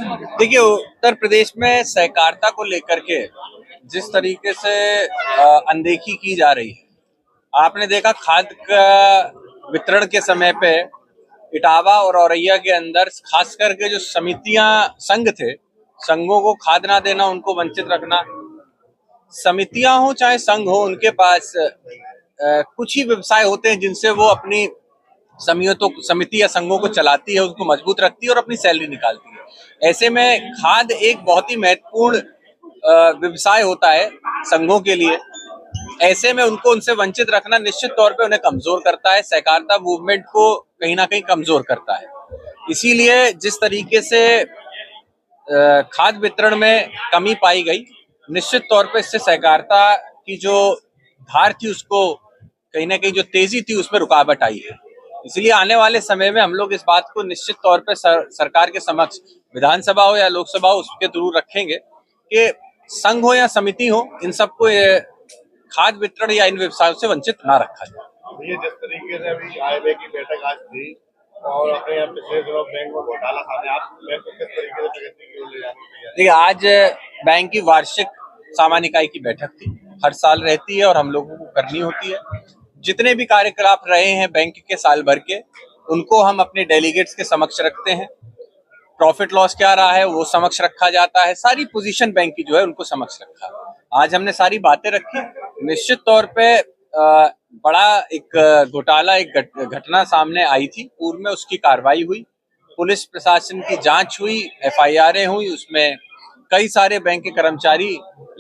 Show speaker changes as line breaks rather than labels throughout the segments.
देखिए, उत्तर प्रदेश में सहकारिता को लेकर के जिस तरीके से अनदेखी की जा रही है, आपने देखा खाद का वितरण के समय पे इटावा और औरैया के अंदर खास करके जो समितियां, संघ थे, संघों को खाद ना देना, उनको वंचित रखना। समितियां हो चाहे संघ हो, उनके पास कुछ ही व्यवसाय होते हैं जिनसे वो अपनी समिति या संघों को चलाती है, उसको मजबूत रखती है और अपनी सैलरी निकालती है। ऐसे में खाद एक बहुत ही महत्वपूर्ण व्यवसाय होता है संघों के लिए। ऐसे में उनको उनसे वंचित रखना निश्चित तौर पे उन्हें कमजोर करता है, सहकारिता मूवमेंट को कहीं ना कहीं कमजोर करता है। इसीलिए जिस तरीके से खाद वितरण में कमी पाई गई, निश्चित तौर पे इससे सहकारिता की जो धार थी उसको कहीं ना कहीं, जो तेजी थी उसमें रुकावट आई है। इसलिए आने वाले समय में हम लोग इस बात को निश्चित तौर पे सरकार के समक्ष, विधानसभा हो या लोकसभा हो, उसके जरूर रखेंगे कि संघ हो या समिति हो, इन सबको खाद वितरण या इन व्यवसायों से वंचित ना रखा जाए।
ये जिस तरीके से अभी आयव्यय की बैठक आज थी और अपने यहाँ पिछले दिनों बैंक में घोटाला सामने, आप बैंक को किस तरीके से प्रगति की ओर ले जाने की तैयारी?
देखिए, आज बैंक की वार्षिक सामान्य इकाई की बैठक थी, हर साल रहती है और हम लोगों को करनी होती है। जितने भी कार्यकलाप रहे हैं बैंक के साल भर के, उनको हम अपने डेलीगेट्स के समक्ष रखते हैं। प्रॉफिट लॉस क्या रहा है वो समक्ष रखा जाता है, सारी पोजीशन बैंक की जो है उनको समक्ष रखा। आज हमने सारी बातें रखी। निश्चित तौर पे बड़ा एक घोटाला, एक घटना सामने आई थी, पूर्व में उसकी कार्रवाई हुई, पुलिस प्रशासन की जांच हुई, एफआईआरें हुई, उसमें कई सारे बैंक के कर्मचारी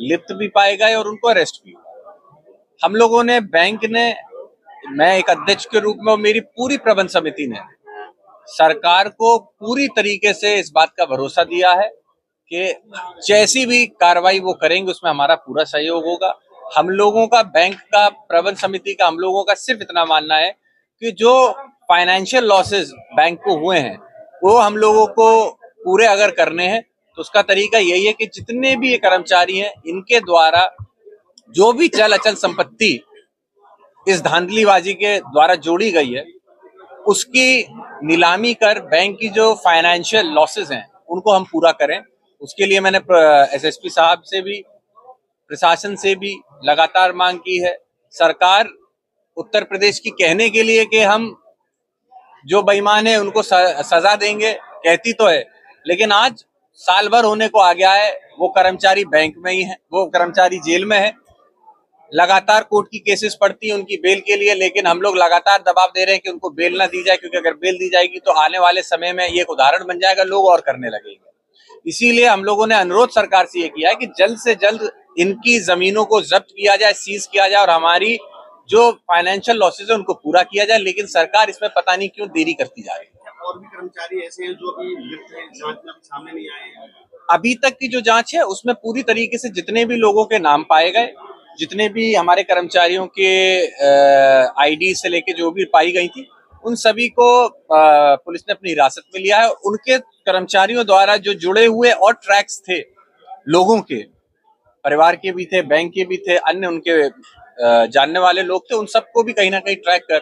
लिप्त भी पाए गए और उनको अरेस्ट भी हुआ। हम लोगों ने, बैंक ने, मैं एक अध्यक्ष के रूप में और मेरी पूरी प्रबंध समिति ने सरकार को पूरी तरीके से इस बात का भरोसा दिया है कि जैसी भी कार्रवाई वो करेंगे उसमें हमारा पूरा सहयोग होगा। हम लोगों का, बैंक का, प्रबंध समिति का, हम लोगों का सिर्फ इतना मानना है कि जो फाइनेंशियल लॉसेस बैंक को हुए हैं वो हम लोगों को पूरे अगर करने हैं तो उसका तरीका यही है कि जितने भी ये कर्मचारी हैं, इनके द्वारा जो भी चल अचल संपत्ति इस धांधलीबाजी के द्वारा जोड़ी गई है, उसकी नीलामी कर बैंक की जो फाइनेंशियल लॉसेस हैं उनको हम पूरा करें। उसके लिए मैंने एसएसपी साहब से भी, प्रशासन से भी लगातार मांग की है। सरकार उत्तर प्रदेश की कहने के लिए कि हम जो बेईमान है उनको सजा देंगे, कहती तो है, लेकिन आज साल भर होने को आ गया है, वो कर्मचारी बैंक में ही है, वो कर्मचारी जेल में है। लगातार कोर्ट की केसेस पड़ती है उनकी बेल के लिए, लेकिन हम लोग लगातार दबाव दे रहे हैं कि उनको बेल ना दी जाए, क्योंकि अगर बेल दी जाएगी तो आने वाले समय में ये एक उदाहरण बन जाएगा, लोग और करने लगेंगे। इसीलिए हम लोगों ने अनुरोध सरकार से ये किया है कि जल्द से जल्द इनकी जमीनों को जब्त किया जाए, सीज किया जाए और हमारी जो फाइनेंशियल लॉसेज है उनको पूरा किया जाए। लेकिन सरकार इसमें पता नहीं क्यों देरी करती जा रही है।
और भी कर्मचारी ऐसे हैं जो अभी लिप्त हैं, जांच में अभी सामने नहीं आए हैं।
अभी तक की जो जांच है उसमें पूरी तरीके से जितने भी लोगों के नाम पाए गए, जितने भी हमारे कर्मचारियों के आईडी से लेके जो भी पाई गई थी, उन सभी को पुलिस ने अपनी हिरासत में लिया है। उनके कर्मचारियों द्वारा जो जुड़े हुए और ट्रैक्स थे, लोगों के, परिवार के भी थे, बैंक के भी थे, अन्य उनके जानने वाले लोग थे, उन सबको भी कहीं ना कहीं ट्रैक कर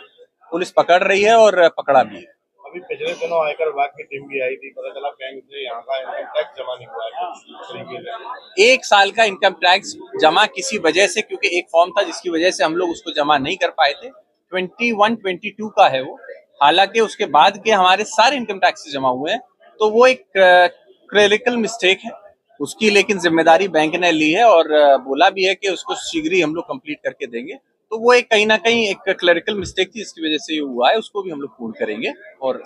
पुलिस पकड़ रही है और पकड़ा भी है।
अभी पिछले दिनों आयकर विभाग की टीम भी आई थी, पता चला बैंक से यहाँ का इनकम टैक्स जमा नहीं हुआ है।
एक साल का इनकम टैक्स जमा किसी वजह से, क्योंकि एक फॉर्म था जिसकी वजह से हम लोग उसको जमा नहीं कर पाए थे, 21-22 का है वो। हालांकि उसके बाद के हमारे सारे इनकम टैक्स जमा हुए हैं, तो वो एक क्लरिकल मिस्टेक है उसकी, लेकिन जिम्मेदारी बैंक ने ली है और बोला भी है कि उसको शीघ्र ही हम लोग कंप्लीट करके देंगे। तो वो एक कहीं ना कहीं एक क्लरिकल मिस्टेक थी, इसकी वजह से ये हुआ है, उसको भी हम लोग पूर्ण करेंगे और